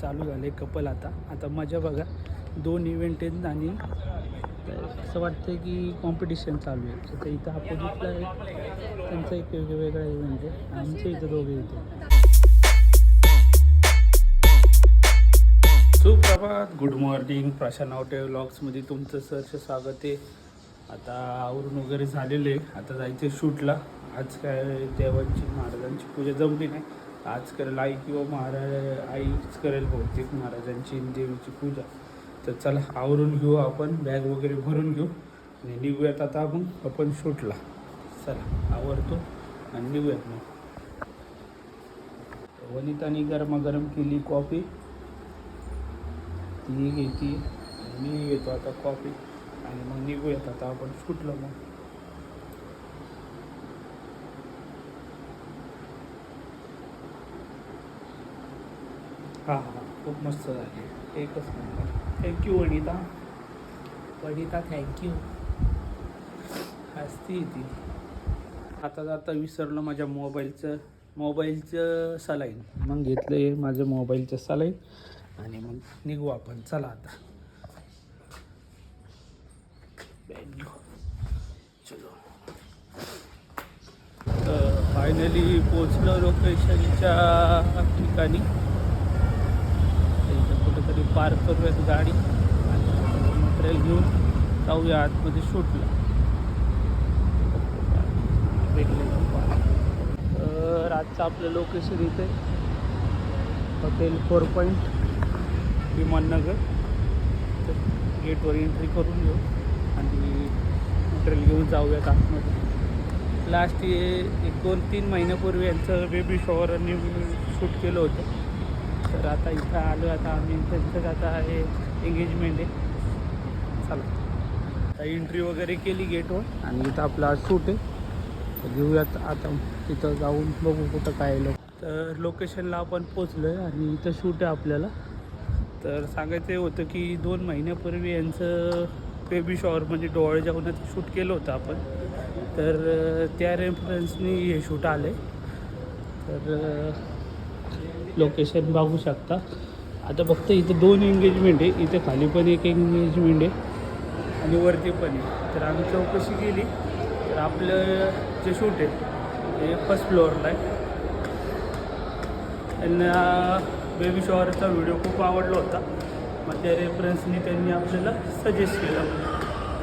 चालू झाले कपल आता मजा बघा. 2 इव्हेंट आहेत आणि असं वाटतं की कॉम्पिटिशन चालू आहे. तर इथं अपोजिटला एक त्यांचा एक वेगवेगळा इव्हेंट आहे. आमच्या इथं दोघे येते. सुप्रभात, गुड मॉर्निंग. प्रशांत नावटे व्लॉग्समध्ये तुमचं सहर्ष स्वागत आहे. आता आवरून वगैरे झालेले, आता जायचं शूटला. आज काय देवांची महाराजांची पूजा जमली नाही. आज करेल आई किंवा आईच करेल बहुतेक महाराजांची देवीची पूजा. तर चला आवरून घेऊ, आपण बॅग वगैरे भरून घेऊ आणि निघूयात आता आपण शूटला. चला आवरतो आणि निघूयात मग. वनितानी गरमागरम केली कॉफी, ती घेते, मी घेतो आता कॉफी आणि मग निघूयात आता आपण शूटला मग. हां खूप मस्त झाली, एकच नंबर. थँक्यू वनिता. थँक्यू. हसती ती. आता विसरलो माझ्या मोबाईलचं सलाईन. मग घेतलं आहे माझं मोबाईलचं सलाईन आणि मग निघू आपण. चला आता चलो. तर फायनली पोचलो लोकेशनच्या ठिकाणी. इथं कुठेतरी पार्क करूयात गाडी आणि मटेरियल घेऊन जाऊया आतमध्ये शूटला. तर आजचं आपलं लोकेशन इथे हॉटेल 4 पॉईंट विमाननगर. तर गेटवर एंट्री करून घेऊ आणि मटेरियल घेऊन जाऊयात आतमध्ये. लास्ट 1-2-3 महिन्यापूर्वी यांचं बेबी शॉवरनी शूट केलं होतं. तर आता इथं आलो. आता आम्ही त्यांचं आता हे एंगेजमेंट आहे. चला आता एंट्री वगैरे केली गेटवर आणि इथं आपला आज शूट आहे. तर घेऊयात आता तिथं जाऊन बघू कुठं काय लोक. तर लोकेशनला आपण पोचलो आहे आणि इथं शूट आहे आपल्याला. तर सांगायचं होतं की 2 महिन्यापूर्वी यांचं बेबी शॉवर म्हणजे डोळे जेवणाचं शूट केलं होतं आपण. तर त्या रेफरन्सनी हे शूट आले. तर लोकेशन बघू शकता. आता फक्त इथं 2 एंगेजमेंट आहे. इथे खाली पण एक एंगेजमेंट आहे आणि वरती पण आहे. तर आम्ही चौकशी केली तर आपलं जे शूट आहे ते 1st फ्लोअरला आहे. त्यांना बेबी शॉवरचा व्हिडिओ खूप आवडला होता. मग त्या रेफरन्सनी त्यांनी आपल्याला सजेस्ट केलं.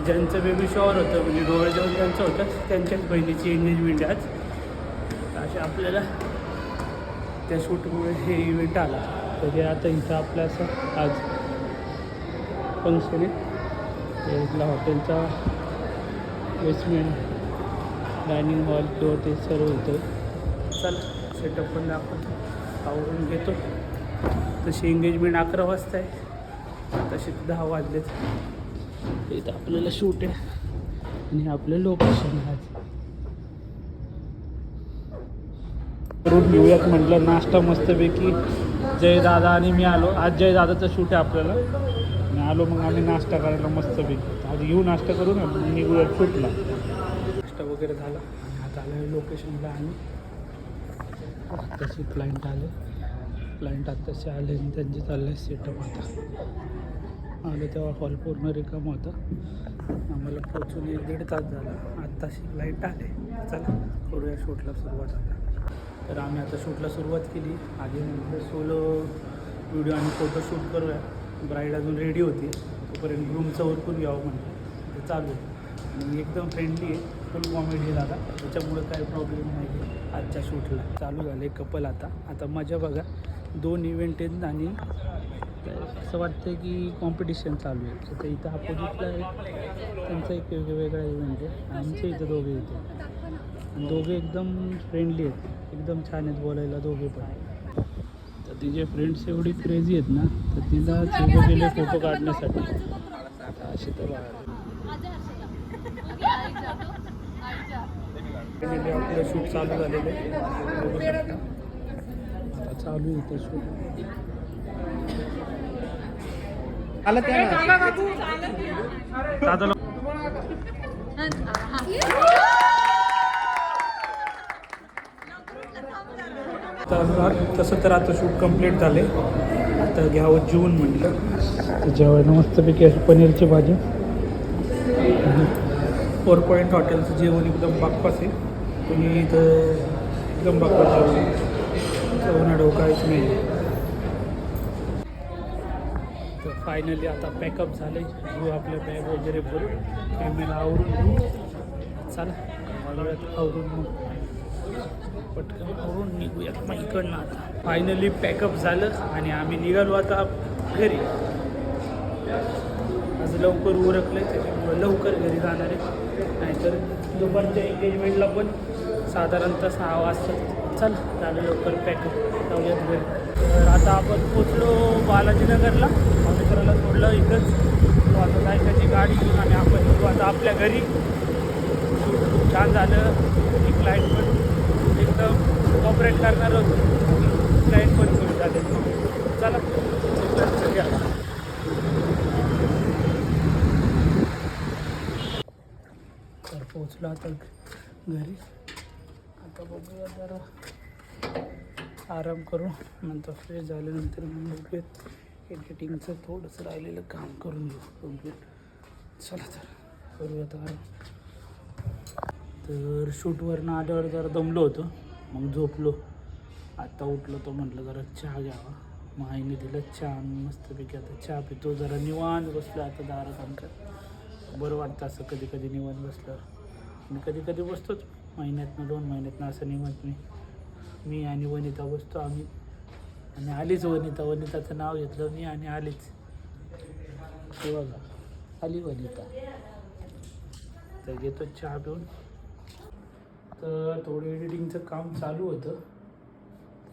ज्यांचं बेबी शॉवर होतं म्हणजे डोळे जेवण त्यांचं होतं, त्यांच्याच बहिणीची एंगेजमेंट आहे आज. असे आपल्याला त्या शूटमुळे हे इव्हेंट आला. तर ते आता इथं आपलं असं आज फंक्शन आहे. इथला हॉटेलचा बेसमेंट डायनिंग हॉल किंवा ते सर्व होतं. चला सेटअप पण आपण आवरून घेतो. तशी एंगेजमेंट 11 वाजता आहे, तसे 10 वाजलेत. इथं आपल्याला शूट आहे आणि आपलं लोकेशन आहे. करून घेऊयात म्हटलं नाश्ता मस्तपैकी. जय दादा आणि मी आलो. आज जय दादाचं शूट आहे आपल्याला. मी आलो मग आम्ही नाश्ता करायला मस्तपैकी. आज घेऊ नाश्ता करून निघूया शूटला. नाश्ता वगैरे झाला आणि आता आलं लोकेशनला. आणि तशी क्लायंट आत्ताचे आले आणि त्यांचे चाललं आहे सेटअप. आता आलं तेव्हा हॉल पूर्ण रिकाम होता. आम्हाला पोचून 1-1.5 तास झाला. आत्ताशी क्लायंट आले. चला करूया शूटला सुरुवात आता. तर आम्ही आता शूटला सुरुवात केली. आधी म्हटलं सोलो व्हिडिओ आणि फोटो शूट करूया. ब्राईड अजून रेडी होती, तोपर्यंत रूमचं उरकून घ्यावं म्हटलं. ते चालू आहे आणि एकदम फ्रेंडली आहे, फुल कॉमेडी दादा. त्याच्यामुळं काही प्रॉब्लेम नाही आजच्या शूटला. चालू झाले कपल आता मजा बघा. 2 इव्हेंट आहेत आणि असं वाटतं की कॉम्पिटिशन चालू आहे. तर इथं अपोजिटला एक त्यांचा एक वेगवेगळा इव्हेंट आहे. आमच्या इथं दोघे येते आणि दोघे एकदम फ्रेंडली आहेत, एकदम छान आहेत बोलायला दोघे पण. तर तिचे फ्रेंड्स एवढी क्रेझी आहेत ना, तर तिला सोबत गेले फोटो काढण्यासाठी. असे तर आपलं शूट चालू झालेलं आहे. बघू शकता आता चालू आहे इथं शूट. आलं दादा तर तसं तर आता शूट कंप्लीट झाले. आता घ्यावं जेवून म्हटलं तर जेवायला मस्तपैकी अशी पनीरची भाजी. 4 पॉईंट हॉटेलचं जेवण एकदम बाकवास आहे. तुम्ही इथं एकदम बाकवास जेवण चवनाडो काहीच नाही. तर फायनली आता पॅकअप झाले. घेऊ आपल्या बॅग वगैरे भरून कॅमेरा आवरून घेऊ. चला आवरून मग पटकन आवरून निघूयात मग इकडनं. आता फायनली पॅकअप झालं आणि आम्ही निघालो आता घरी. आज लवकर उरकलं आहे त्याच्यामुळे लवकर घरी जाणार आहे. नाहीतर दुपारच्या एंगेजमेंटला पण साधारणतः 6 वाजता. चला झालं लवकर पॅकअप जाऊयात घरी. तर आता आपण पोचलो बालाजीनगरला. मित्राला सोडलं इथंच. तो आता जायची गाडी घेऊन आणि आपण निघू आता आपल्या घरी. शूट खूप छान झालं. एक क्लायंट पण एकदम कॉपरेट करणार होतो. क्लायंट पण खुश झाले. चला सगळ्या तर पोचलो आता घरी. आता बघूया जरा आराम करू. नंतर फ्रेश झाल्यानंतर मग बघूयात एडिटिंगचं थोडंसं राहिलेलं काम करून घेऊ कंप्लीट. चला तर करूयात आराम. तर शूटवरनं आल्यावर जरा दमलो होतो. मग झोपलो. आत्ता उठलो तो म्हटलं जरा चहा घ्यावा. मग आईने दिलं चहा. मस्तपैकी आता चहा पितो. जरा निवांत बसलो आता दारात आमच्या. बरं वाटतं असं कधी कधी निवांत बसल्यावर. आणि कधी कधी बसतोच महिन्यातनं 2 महिन्यातनं असं निवांत मी आणि वनिता बसतो आम्ही. आणि आलीच वनिताचं नाव घेतलं मी आणि आलीच. ते बघा आली वनिता. तर घेतो चहा पिऊन. तर थोडं एडिटिंगचं काम चालू होतं.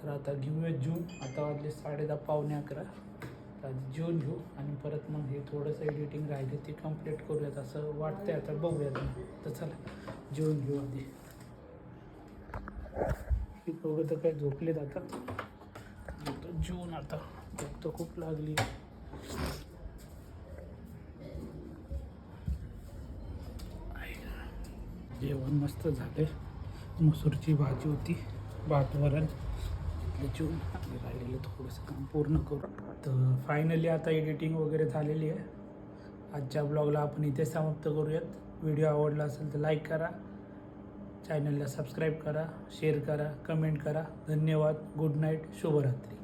तर आता घेऊया जेवून. आता वाजले 10:30 पावणे 11. तर आधी जेवून घेऊ आणि परत मग हे थोडंसं एडिटिंग राहिले ते कंप्लीट करूयात असं वाटतंय. आता बघूयात. तर चला जेवून घेऊ आधी. हे दोघं तर काय झोपलेत आता. जेवून आता झोप तर खूप लागली. जेवण मस्त झाले. मसूरची भाजी होती. भात वरण जेवून आणि राहिलेलं थोडंसं काम पूर्ण करू. तर फायनली आता एडिटिंग वगैरे झालेली आहे. आजच्या ब्लॉगला आपण इथे समाप्त करूयात. व्हिडिओ आवडला असेल तर लाईक करा. चॅनलला सबस्क्राईब करा. शेअर करा. कमेंट करा. धन्यवाद. Good night. शुभरात्री.